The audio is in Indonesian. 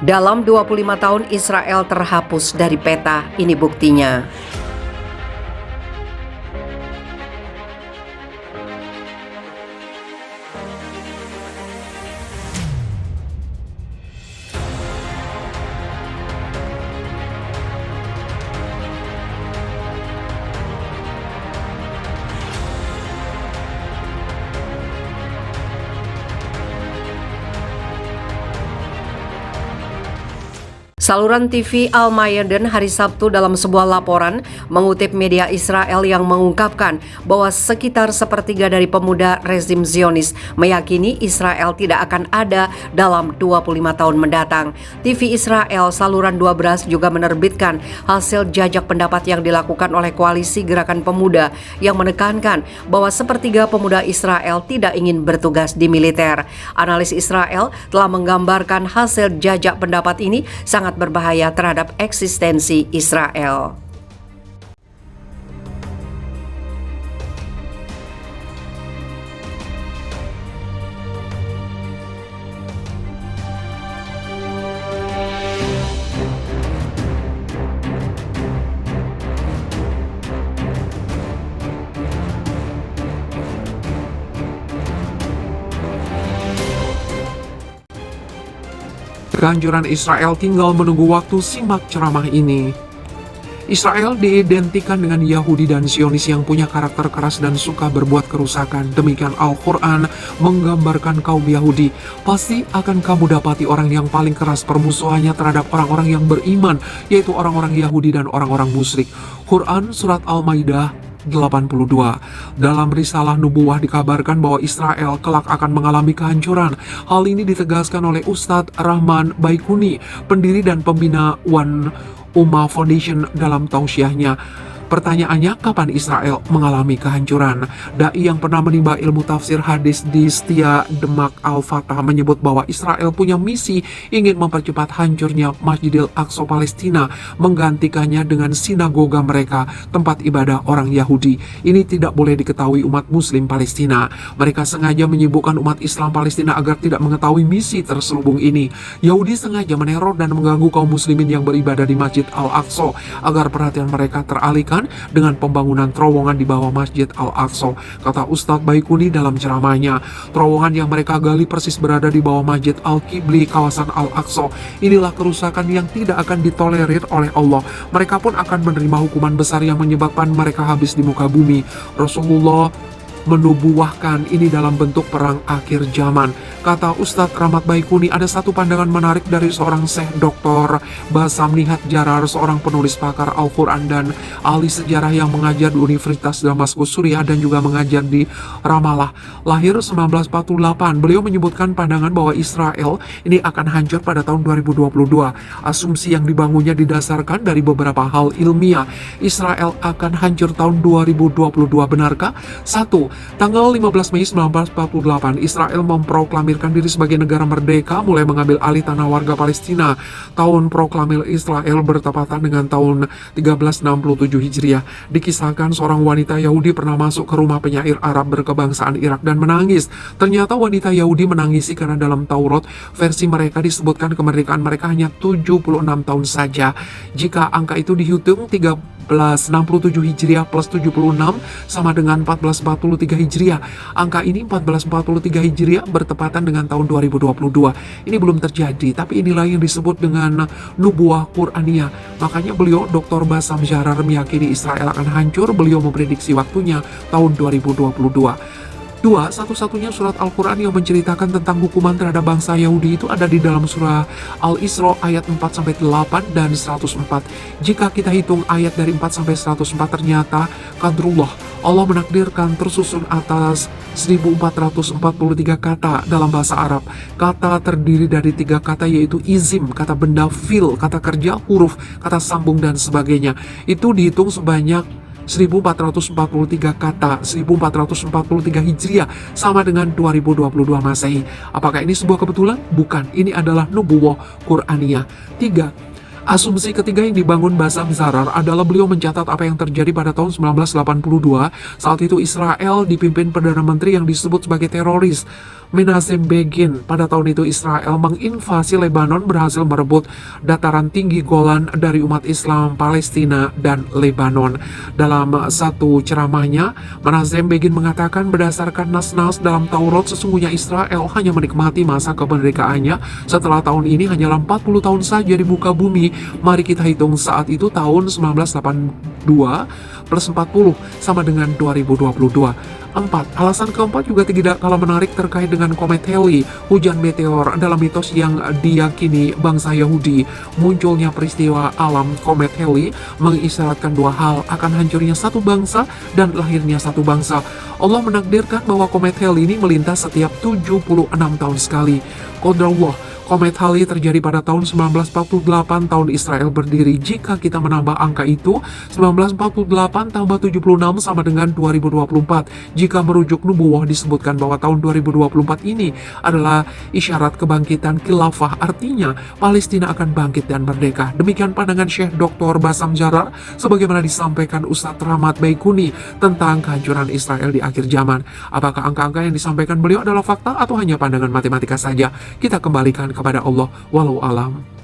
Dalam 25 tahun Israel terhapus dari peta, ini buktinya. Saluran TV Al-Mayadin hari Sabtu dalam sebuah laporan mengutip media Israel yang mengungkapkan bahwa sekitar sepertiga dari pemuda rezim Zionis meyakini Israel tidak akan ada dalam 25 tahun mendatang. TV Israel saluran 12 juga menerbitkan hasil jajak pendapat yang dilakukan oleh Koalisi Gerakan Pemuda yang menekankan bahwa sepertiga pemuda Israel tidak ingin bertugas di militer. Analis Israel telah menggambarkan hasil jajak pendapat ini sangat berbahaya terhadap eksistensi Israel. Kehancuran Israel tinggal menunggu waktu. Simak ceramah ini. Israel diidentikan dengan Yahudi dan Zionis yang punya karakter keras dan suka berbuat kerusakan. Demikian Al-Quran menggambarkan kaum Yahudi. Pasti akan kamu dapati orang yang paling keras permusuhannya terhadap orang-orang yang beriman, yaitu orang-orang Yahudi dan orang-orang musyrik. Quran Surat Al-Maidah 82. Dalam risalah nubuwah dikabarkan bahwa Israel kelak akan mengalami kehancuran. Hal ini ditegaskan oleh Ustadz Rahman Baikuni, pendiri dan pembina One Ummah Foundation dalam tausiahnya. Pertanyaannya, kapan Israel mengalami kehancuran? Dai yang pernah menimba ilmu tafsir hadis di Setia Demak Al-Fatah menyebut bahwa Israel punya misi ingin mempercepat hancurnya Masjidil Aqsa Palestina, menggantikannya dengan sinagoga mereka, tempat ibadah orang Yahudi. Ini tidak boleh diketahui umat Muslim Palestina. Mereka sengaja menyibukkan umat Islam Palestina agar tidak mengetahui misi terselubung ini. Yahudi sengaja meneror dan mengganggu kaum muslimin yang beribadah di Masjid Al-Aqsa agar perhatian mereka teralihkan dengan pembangunan terowongan di bawah Masjid Al-Aqsa. Kata Ustadz Baikuni dalam ceramahnya, terowongan yang mereka gali persis berada di bawah Masjid Al-Qibli kawasan Al-Aqsa. Inilah kerusakan yang tidak akan ditolerir oleh Allah. Mereka pun akan menerima hukuman besar yang menyebabkan mereka habis di muka bumi. Rasulullah menubuahkan ini dalam bentuk perang akhir zaman. Kata Ustadz Rahmat Baikuni, ada satu pandangan menarik dari seorang Syekh Dr. Basam Nihat Jarar, seorang penulis pakar Al-Quran dan ahli sejarah yang mengajar di Universitas Damaskus Suriah dan juga mengajar di Ramallah. Lahir 1948, beliau menyebutkan pandangan bahwa Israel ini akan hancur pada tahun 2022. Asumsi yang dibangunnya didasarkan dari beberapa hal ilmiah. Israel akan hancur tahun 2022, benarkah? 1. Tanggal 15 Mei 1948, Israel memproklamirkan diri sebagai negara merdeka, mulai mengambil alih tanah warga Palestina. Tahun proklamir Israel bertepatan dengan tahun 1367 Hijriah. Dikisahkan seorang wanita Yahudi pernah masuk ke rumah penyair Arab berkebangsaan Irak dan menangis. Ternyata wanita Yahudi menangisi karena dalam Taurat versi mereka disebutkan kemerdekaan mereka hanya 76 tahun saja. Jika angka itu dihitung 1367 Hijriah plus 76 sama dengan 1443 Hijriah. Angka ini 1443 Hijriah bertepatan dengan tahun 2022. Ini belum terjadi, tapi inilah yang disebut dengan nubuah Qur'aniyah. Makanya beliau Dr. Basam Jarar meyakini Israel akan hancur. Beliau memprediksi waktunya tahun 2022. 2. Satu-satunya surat Al-Quran yang menceritakan tentang hukuman terhadap bangsa Yahudi itu ada di dalam surah Al-Isra ayat 4-8 dan 104. Jika kita hitung ayat dari 4-104, ternyata qadrullah, Allah menakdirkan tersusun atas 1443 kata dalam bahasa Arab. Kata terdiri dari 3 kata, yaitu izim, kata benda, fil, kata kerja, huruf, kata sambung dan sebagainya. Itu dihitung sebanyak 1443 kata, 1443 Hijriah, sama dengan 2022 Masehi. Apakah ini sebuah kebetulan? Bukan, ini adalah nubuwah Qur'aniyah. 3. Asumsi ketiga yang dibangun Bassam Zarar adalah beliau mencatat apa yang terjadi pada tahun 1982. Saat itu Israel dipimpin Perdana Menteri yang disebut sebagai teroris, Menachem Begin. Pada tahun itu Israel menginvasi Lebanon, berhasil merebut dataran tinggi Golan dari umat Islam Palestina dan Lebanon. Dalam satu ceramahnya, Menachem Begin mengatakan berdasarkan nas-nas dalam Taurat, sesungguhnya Israel hanya menikmati masa kemerdekaannya setelah tahun ini hanyalah 40 tahun saja di muka bumi. Mari kita hitung saat itu tahun 1982 plus 40 sama dengan 2022. Alasan keempat juga tidak kalah menarik terkait dengan komet Halley, hujan meteor dalam mitos yang diyakini bangsa Yahudi. Munculnya peristiwa alam komet Halley mengisyaratkan dua hal, akan hancurnya satu bangsa dan lahirnya satu bangsa. Allah menakdirkan bahwa komet Halley ini melintas setiap 76 tahun sekali. Qadarullah. Komet Halley terjadi pada tahun 1948, tahun Israel berdiri. Jika kita menambah angka itu, 1948 tambah 76 sama dengan 2024. Jika merujuk nubuwah disebutkan bahwa tahun 2024 ini adalah isyarat kebangkitan khilafah, artinya Palestina akan bangkit dan merdeka. Demikian pandangan Syekh Dr. Bassam Zarar sebagaimana disampaikan Ustadz Rahmat Baikuni tentang kehancuran Israel di akhir zaman. Apakah angka-angka yang disampaikan beliau adalah fakta atau hanya pandangan matematika saja? Kita kembalikan kepada Allah, walau alam.